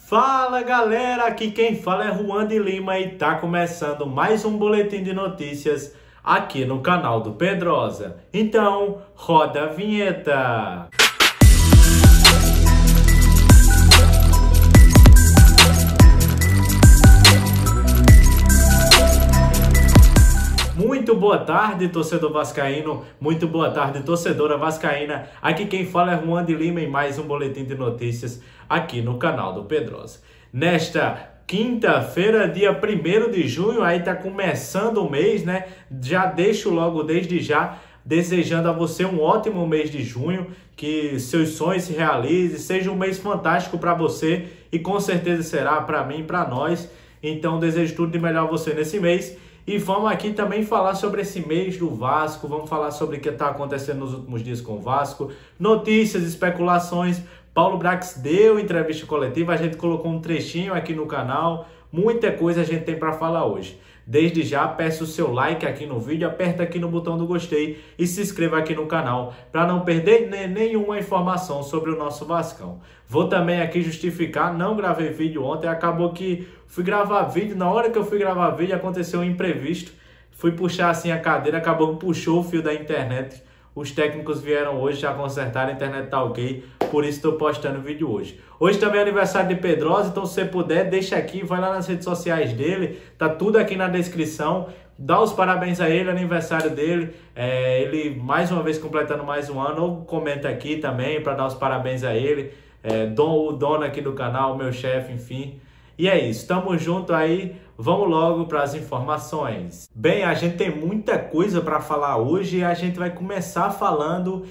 Fala galera, aqui quem fala é Juan de Lima e tá começando mais um boletim de notícias aqui no canal do Pedrosa. Então, roda a vinheta! Muito boa tarde, torcedor vascaíno, muito boa tarde, torcedora vascaína. Aqui quem fala é Juan de Lima e mais um boletim de notícias aqui no canal do Pedrosa. Nesta quinta-feira, dia 1º de junho, aí tá começando o mês, né? Já deixo logo desde já desejando a você um ótimo mês de junho, que seus sonhos se realizem, seja um mês fantástico para você e com certeza será para mim e para nós. Então desejo tudo de melhor a você nesse mês. E vamos aqui também falar sobre esse mês do Vasco, vamos falar sobre o que está acontecendo nos últimos dias com o Vasco, notícias, especulações. Paulo Brax deu entrevista coletiva, a gente colocou um trechinho aqui no canal, muita coisa a gente tem para falar hoje. Desde já peço o seu like aqui no vídeo, aperta aqui no botão do gostei e se inscreva aqui no canal para não perder nenhuma informação sobre o nosso Vascão. Vou também aqui justificar, não gravei vídeo ontem, acabou que fui gravar vídeo, na hora que eu fui gravar vídeo aconteceu um imprevisto, fui puxar assim a cadeira, acabou que puxou o fio da internet. Os técnicos vieram hoje, já consertaram, a internet tá ok, por isso estou postando o vídeo hoje. Hoje também é aniversário de Pedrosa, então se você puder, deixa aqui, vai lá nas redes sociais dele, tá tudo aqui na descrição. Dá os parabéns a ele, aniversário dele, ele mais uma vez completando mais um ano, ou comenta aqui também para dar os parabéns a ele, o dono aqui do canal, meu chefe, enfim. E é isso, tamo junto aí, vamos logo para as informações. Bem, a gente tem muita coisa para falar hoje e a gente vai começar falando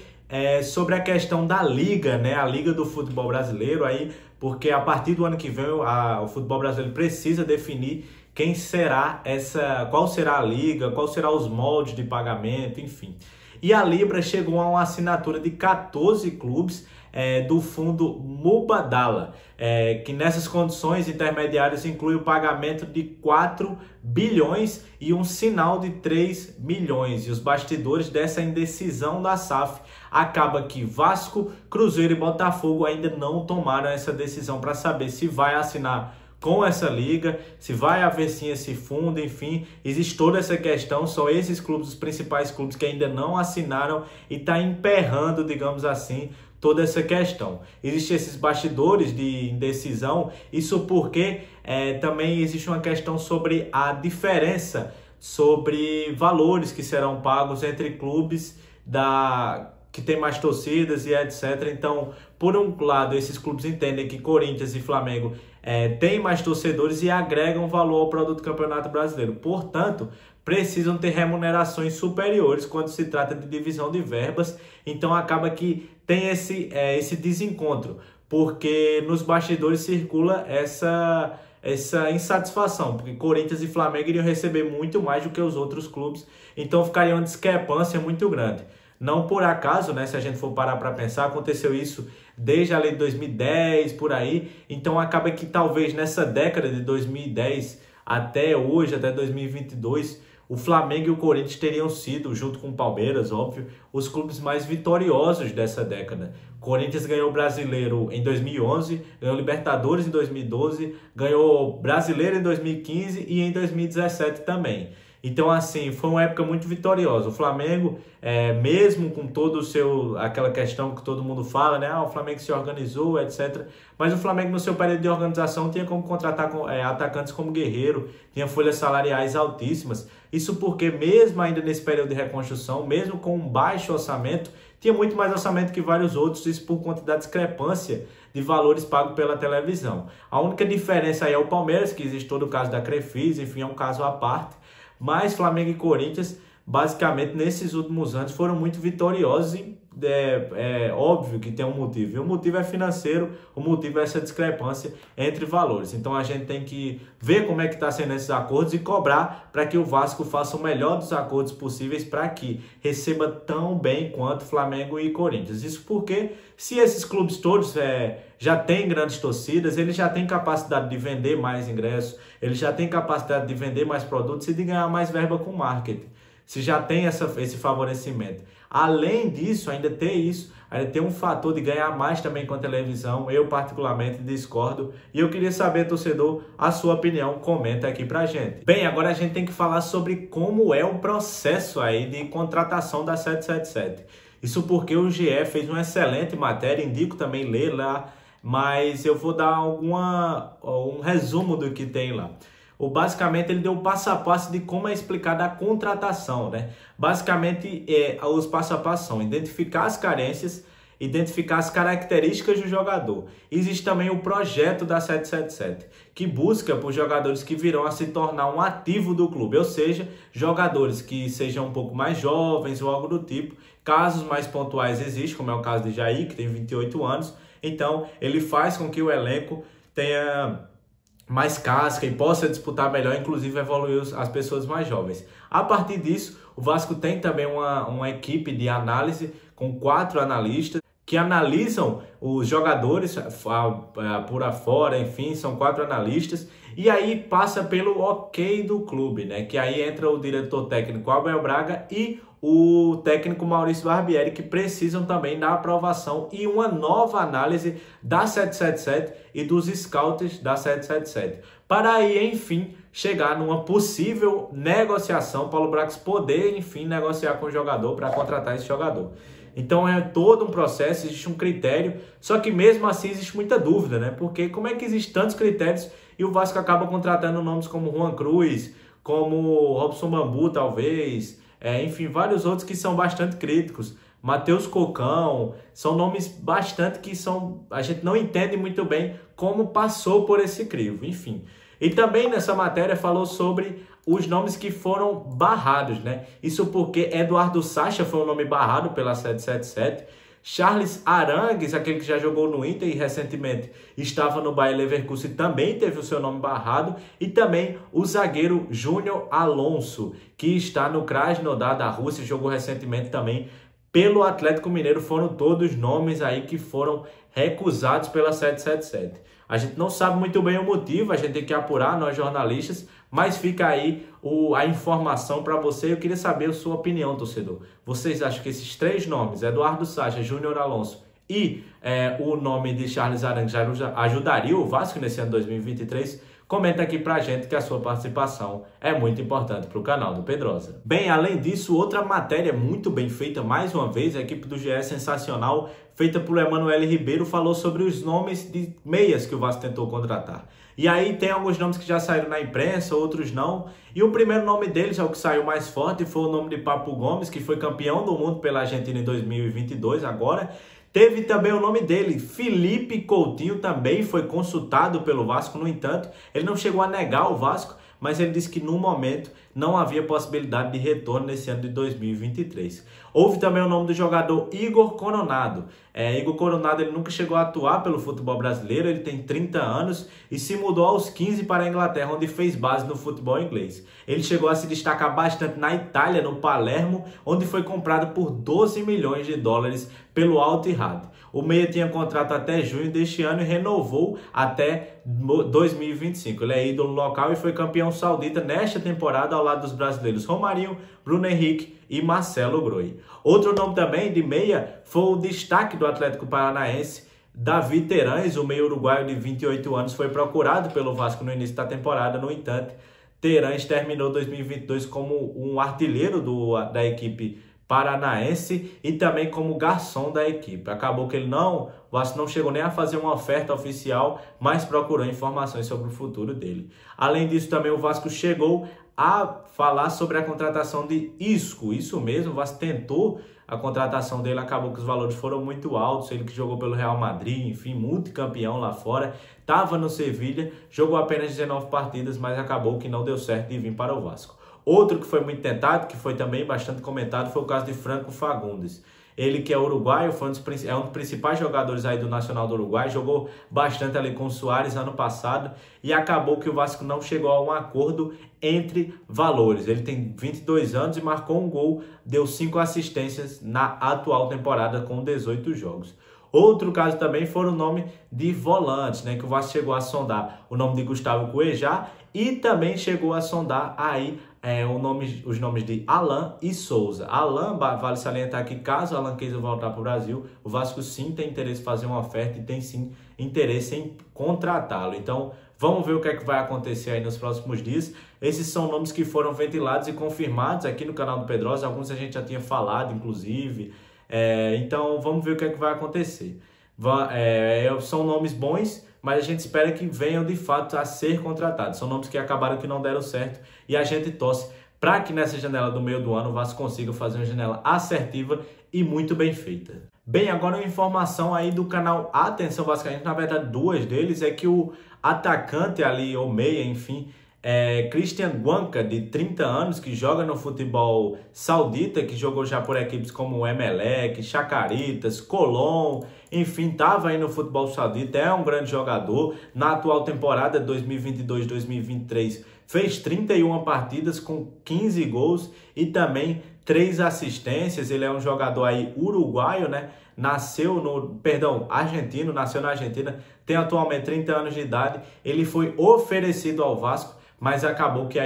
sobre a questão da Liga, né? A Liga do Futebol Brasileiro, aí, porque a partir do ano que vem o futebol brasileiro precisa definir quem será qual será a Liga, qual será os moldes de pagamento, enfim. E a Libra chegou a uma assinatura de 14 clubes do fundo Mubadala, que nessas condições intermediárias inclui o pagamento de 4 bilhões e um sinal de 3 milhões. E os bastidores dessa indecisão da SAF acaba que Vasco, Cruzeiro e Botafogo ainda não tomaram essa decisão para saber se vai assinar com essa liga, se vai haver sim esse fundo, enfim, existe toda essa questão, são esses clubes, os principais clubes que ainda não assinaram e está emperrando, digamos assim, toda essa questão. Existem esses bastidores de indecisão, isso porque também existe uma questão sobre a diferença sobre valores que serão pagos entre clubes que tem mais torcidas e etc. Então, por um lado, esses clubes entendem que Corinthians e Flamengo têm mais torcedores e agregam valor ao produto do Campeonato Brasileiro. Portanto, precisam ter remunerações superiores quando se trata de divisão de verbas. Então, acaba que tem esse desencontro, porque nos bastidores circula essa insatisfação, porque Corinthians e Flamengo iriam receber muito mais do que os outros clubes, então ficaria uma discrepância muito grande. Não por acaso, né, se a gente for parar para pensar, aconteceu isso desde a lei de 2010, por aí. Então acaba que talvez nessa década de 2010 até hoje, até 2022, o Flamengo e o Corinthians teriam sido, junto com o Palmeiras, óbvio, os clubes mais vitoriosos dessa década. Corinthians ganhou o Brasileiro em 2011, ganhou Libertadores em 2012, ganhou Brasileiro em 2015 e em 2017 também. Então, assim, foi uma época muito vitoriosa. O Flamengo, mesmo com todo aquela questão que todo mundo fala, né? O Flamengo se organizou, etc. Mas o Flamengo, no seu período de organização, tinha como contratar atacantes como Guerreiro, tinha folhas salariais altíssimas. Isso porque, mesmo ainda nesse período de reconstrução, mesmo com um baixo orçamento, tinha muito mais orçamento que vários outros, isso por conta da discrepância de valores pagos pela televisão. A única diferença aí é o Palmeiras, que existe todo o caso da Crefisa, enfim, é um caso à parte. Mas Flamengo e Corinthians, basicamente, nesses últimos anos, foram muito vitoriosos e óbvio que tem um motivo. E o motivo é financeiro, o motivo é essa discrepância entre valores. Então a gente tem que ver como é que está sendo esses acordos e cobrar para que o Vasco faça o melhor dos acordos possíveis para que receba tão bem quanto Flamengo e Corinthians. Isso porque se esses clubes todos já têm grandes torcidas, eles já têm capacidade de vender mais ingressos, eles já têm capacidade de vender mais produtos e de ganhar mais verba com marketing. se já tem esse favorecimento. Além disso, ainda tem um fator de ganhar mais também com a televisão. Eu particularmente discordo e eu queria saber, torcedor, a sua opinião, comenta aqui pra gente. Bem, agora a gente tem que falar sobre como é o processo aí de contratação da 777. Isso porque o GE fez uma excelente matéria, indico também ler lá, mas eu vou dar um resumo do que tem lá. Basicamente, ele deu um passo a passo de como é explicada a contratação, né? Basicamente, os passo a passo são identificar as carências, identificar as características do jogador. Existe também o projeto da 777, que busca por jogadores que virão a se tornar um ativo do clube, ou seja, jogadores que sejam um pouco mais jovens ou algo do tipo. Casos mais pontuais existem, como é o caso de Jair, que tem 28 anos. Então, ele faz com que o elenco tenha mais casca e possa disputar melhor, inclusive evoluir as pessoas mais jovens. A partir disso, o Vasco tem também uma equipe de análise com 4 analistas que analisam os jogadores por afora, enfim, são 4 analistas, e aí passa pelo ok do clube, né? Que aí entra o diretor técnico Abel Braga e o técnico Maurício Barbieri, que precisam também da aprovação e uma nova análise da 777 e dos scouts da 777, para aí, enfim, chegar numa possível negociação, Paulo Brax poder, enfim, negociar com o jogador para contratar esse jogador. Então é todo um processo, existe um critério, só que mesmo assim existe muita dúvida, né? Porque como é que existem tantos critérios e o Vasco acaba contratando nomes como Juan Cruz, como Robson Bambu, talvez, enfim, vários outros que são bastante críticos. Matheus Cocão, são nomes bastante que a gente não entende muito bem como passou por esse crivo, enfim. E também nessa matéria falou sobre os nomes que foram barrados, né? Isso porque Eduardo Sacha foi um nome barrado pela 777, Charles Arangues, aquele que já jogou no Inter e recentemente estava no Bayer Leverkusen, também teve o seu nome barrado, e também o zagueiro Júnior Alonso, que está no Krasnodar da Rússia, jogou recentemente também pelo Atlético Mineiro. Foram todos nomes aí que foram recusados pela 777. A gente não sabe muito bem o motivo, a gente tem que apurar, nós jornalistas, mas fica aí a informação para você. Eu queria saber a sua opinião, torcedor. Vocês acham que esses 3 nomes, Eduardo Sacha, Júnior Alonso e o nome de Charles Arangues, já ajudariam o Vasco nesse ano 2023? Comenta aqui pra gente que a sua participação é muito importante para o canal do Pedrosa. Bem, além disso, outra matéria muito bem feita, mais uma vez, a equipe do GE sensacional, feita por Emanuele Ribeiro, falou sobre os nomes de meias que o Vasco tentou contratar. E aí tem alguns nomes que já saíram na imprensa, outros não. E o primeiro nome deles, é o que saiu mais forte, foi o nome de Papo Gomes, que foi campeão do mundo pela Argentina em 2022 agora. Teve também o nome dele, Felipe Coutinho, também foi consultado pelo Vasco. No entanto, ele não chegou a negar o Vasco, mas ele disse que no momento não havia possibilidade de retorno nesse ano de 2023. Houve também o nome do jogador Igor Coronado. Igor Coronado, ele nunca chegou a atuar pelo futebol brasileiro, ele tem 30 anos e se mudou aos 15 para a Inglaterra, onde fez base no futebol inglês. Ele chegou a se destacar bastante na Itália, no Palermo, onde foi comprado por 12 milhões de dólares pelo Al Ittihad. O meia tinha contrato até junho deste ano e renovou até 2025. Ele é ídolo local e foi campeão saudita nesta temporada ao lado dos brasileiros Romarinho, Bruno Henrique e Marcelo Groi. Outro nome também de meia foi o destaque do Atlético Paranaense, Davi Terães, o meia uruguaio de 28 anos, foi procurado pelo Vasco no início da temporada. No entanto, Terães terminou 2022 como um artilheiro da equipe paranaense e também como garçom da equipe. Acabou que o Vasco não chegou nem a fazer uma oferta oficial, mas procurou informações sobre o futuro dele. Além disso, também o Vasco chegou a falar sobre a contratação de Isco. Isso mesmo, o Vasco tentou a contratação dele, acabou que os valores foram muito altos. Ele que jogou pelo Real Madrid, enfim, multicampeão lá fora, estava no Sevilha, jogou apenas 19 partidas, mas acabou que não deu certo de vir para o Vasco. Outro que foi muito tentado, que foi também bastante comentado, foi o caso de Franco Fagundes. Ele que é uruguaio, é um dos principais jogadores aí do Nacional do Uruguai, jogou bastante ali com o Suárez ano passado e acabou que o Vasco não chegou a um acordo entre valores. Ele tem 22 anos e marcou um gol, deu 5 assistências na atual temporada com 18 jogos. Outro caso também foi o nome de volante, né, que o Vasco chegou a sondar o nome de Gustavo Cuejá e também chegou a sondar aí os nomes de Alan e Souza. Alan, vale salientar que caso Alan queira voltar para o Brasil, o Vasco sim tem interesse em fazer uma oferta e tem sim interesse em contratá-lo. Então, vamos ver o que é que vai acontecer aí nos próximos dias. Esses são nomes que foram ventilados e confirmados aqui no canal do Pedrosa. Alguns a gente já tinha falado, inclusive. Então, vamos ver o que é que vai acontecer. São nomes bons, mas a gente espera que venham de fato a ser contratados. São nomes que acabaram que não deram certo e a gente torce para que nessa janela do meio do ano o Vasco consiga fazer uma janela assertiva e muito bem feita. Bem, agora uma informação aí do canal Atenção Vascaíno, na verdade duas deles, é que o atacante ali, ou meia, enfim, Christian Guanca, de 30 anos, que joga no futebol saudita, que jogou já por equipes como o Emelec, Chacaritas, Colón, enfim, estava aí no futebol saudita, é um grande jogador. Na atual temporada 2022-2023 fez 31 partidas com 15 gols e também 3 assistências. Ele é um jogador aí uruguaio, né? Argentino, nasceu na Argentina, tem atualmente 30 anos de idade. Ele foi oferecido ao Vasco, mas acabou que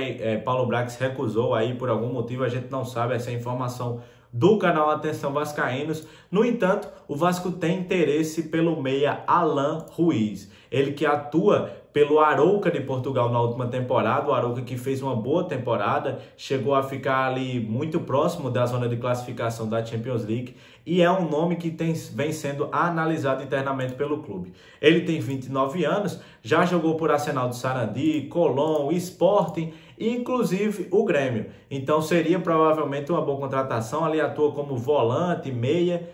Paulo Brax recusou aí por algum motivo, a gente não sabe, essa é a informação do canal Atenção Vascaínos. No entanto, o Vasco tem interesse pelo meia Alan Ruiz, ele que atua pelo Arouca de Portugal na última temporada, o Arouca que fez uma boa temporada, chegou a ficar ali muito próximo da zona de classificação da Champions League e é um nome que vem sendo analisado internamente pelo clube. Ele tem 29 anos, já jogou por Arsenal do Sarandi, Colón, Sporting, inclusive o Grêmio. Então seria provavelmente uma boa contratação, ali atua como volante, meia.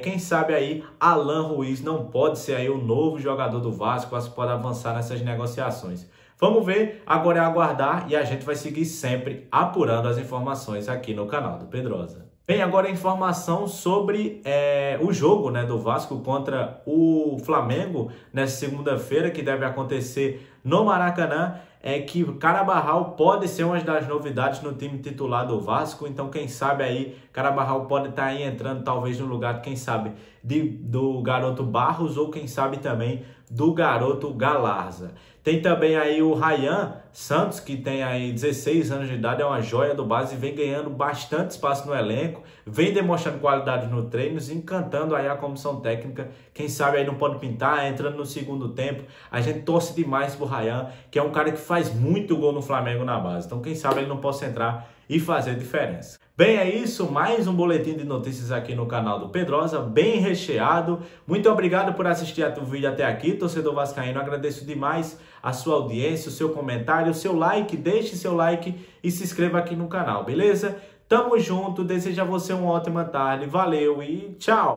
Quem sabe aí Alan Ruiz não pode ser aí o novo jogador do Vasco, pode avançar nessas negociações. Vamos ver, agora é aguardar e a gente vai seguir sempre apurando as informações aqui no canal do Pedrosa. Bem, agora a informação sobre o jogo, né, do Vasco contra o Flamengo nessa segunda-feira, que deve acontecer no Maracanã. É que Carabarral pode ser uma das novidades no time titular do Vasco, então quem sabe aí Carabarral pode estar aí entrando talvez no lugar, quem sabe, do garoto Barros ou quem sabe também do garoto Galarza. Tem também aí o Ryan Santos, que tem aí 16 anos de idade, é uma joia do base, vem ganhando bastante espaço no elenco, vem demonstrando qualidade no treinos, encantando aí a comissão técnica. Quem sabe aí não pode pintar, entrando no segundo tempo. A gente torce demais pro Ryan, que é um cara que faz muito gol no Flamengo na base. Então quem sabe ele não possa entrar e fazer diferença. Bem, é isso, mais um boletim de notícias aqui no canal do Pedrosa, bem recheado. Muito obrigado por assistir o vídeo até aqui, torcedor vascaíno. Agradeço demais a sua audiência, o seu comentário, o seu like. Deixe seu like e se inscreva aqui no canal, beleza? Tamo junto, desejo a você uma ótima tarde, valeu e tchau!